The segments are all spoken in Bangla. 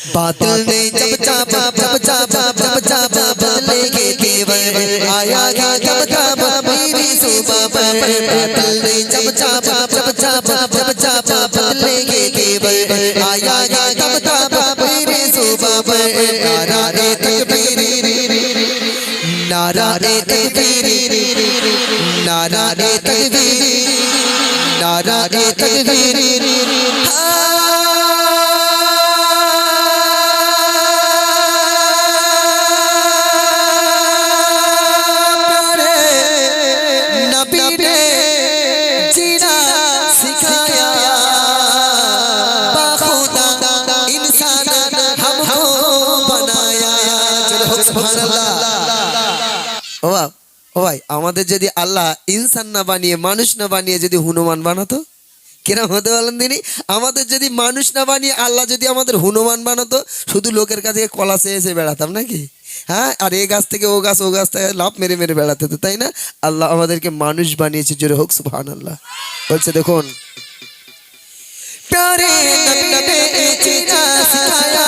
बातिल ने जब चापा बदलेंगे तेवर आया जब मेरी सुबह पर बातिल ने जब चापा बदलेंगे तेवर आया जब मेरी सुबह पर नारा तकबीर नारा तकबीर नारा तकबीर नारा तकबीर ও ভাই আমাদের যদি আল্লাহ ইনসান না বানিয়ে মানুষ না বানিয়ে যদি হনুমান বানাতো কিরম হতে বলেন তিনি আমাদের যদি মানুষ না বানিয়ে আল্লাহ যদি আমাদের হনুমান বানাতো শুধু লোকের কাছে কলা চেয়ে বেড়াতাম নাকি হ্যাঁ আর এই গাছ থেকে ও গাছ থেকে লাভ মেরে মেরে বেড়াতে হতো তাই না আল্লাহ আমাদেরকে মানুষ বানিয়েছে জোরে হোক সুবহানাল্লাহ বলছে দেখুন प्यारे नबी ने जीना सिखाया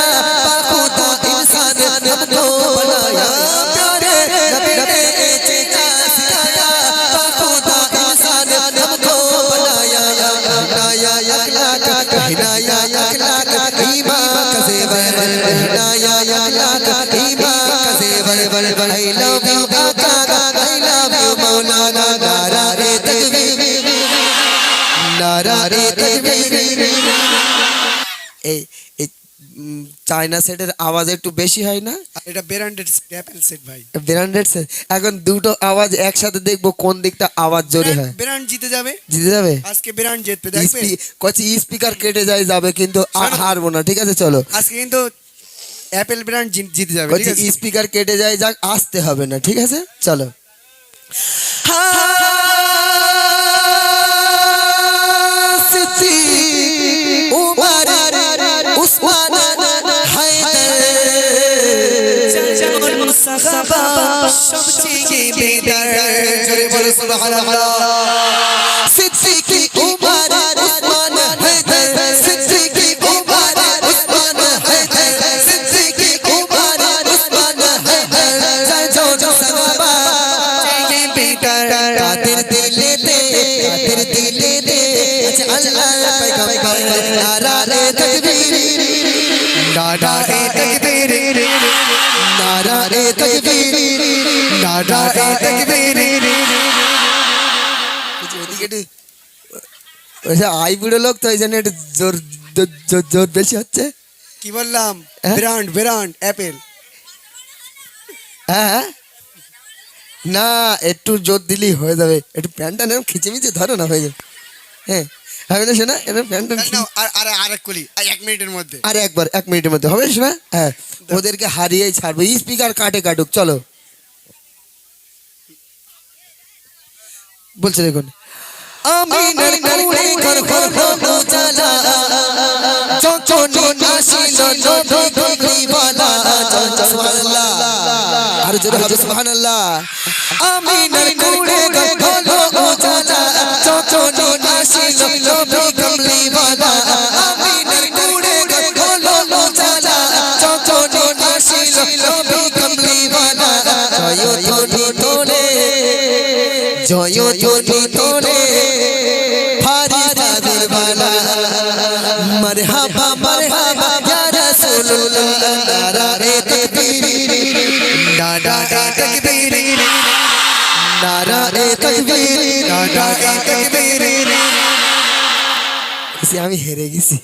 खुदा इंसान हमको बनाया प्यारे नबी ने जीना सिखाया खुदा इंसान हमको बनाया हिनाया अखलाक ईमान का ज़ेवर हिनाया अखलाक ईमान का ज़ेवर I love you आका I love you मौलाना नारा तकबीर नारा तकबीर এই চায়না সেটের আওয়াজ একটু বেশি হয় না এটা ব্র্যান্ডেড অ্যাপল সেট ভাই ব্র্যান্ডেড সেট এখন দুটো আওয়াজ একসাথে দেখবো কোন দিকটা আওয়াজ জোরে হয় ব্র্যান্ড জিতে যাবে আজকে ব্র্যান্ড জিতবে দেখবে কচি স্পিকার কেটে যাবে কিন্তু হারবো না ঠিক আছে চলো আজকে কিন্তু অ্যাপল ব্র্যান্ড জিতে যাবে কচি স্পিকার কেটে যাক আসতে হবে না ঠিক আছে চলো সবচেয়ে বেদার জোরে বলো সুবহানাল্লাহ সিদ্দিকী উমর উসমান হায়দার সিদ্দিকী উমর উসমান হায়দার সিদ্দিকী উমর উসমান হায়দার जो सहाबा ये बेदार कादिर दिलेते अल्लाह पैगंबर नारा तकबीर नारा तकबीर नारा तकबीर नारा तकबीर ওইসব আই বুড়ো লোক তো ওই জন্য একটু জোর জোর বেশি হচ্ছে কি বললাম ব্র্যান্ড অ্যাপেল হ্যাঁ না একটু জোর দিলেই হয়ে যাবে একটু প্যান্টটা নেম খিচেমিচে ধরো না হয়ে যাবে হ্যাঁ হবে না শোনা এবার প্যান্টটা আরেক কলি 1 মিনিটের মধ্যে আরে একবার 1 মিনিটের মধ্যে হবে শোনা হ্যাঁ ওদেরকে হারিয়েই ছাড়বো স্পিকার কাটুক চলো বলছে দেখুন আমিনার কোলে ঘর হলো জালা চচনি নাসিল নবী করিবালা সুবহানাল্লাহ আর জোরে হবে সুবহানাল্লাহ আমিনার কোলে ঘর হলো জালা চচনি নাসিল নবী করিবালা আমিনার কোলে ঘর হলো জালা চচনি নাসিল নবী করিবালা জয় ধ্বনি তোলে ফারিস্তাদের বালা মারহাবা ইয়া রাসূলুল্লাহ নারা তাকবীর নারা তাকবীর নারা তাকবীর নারা তাকবীর আমি হেরে গেছি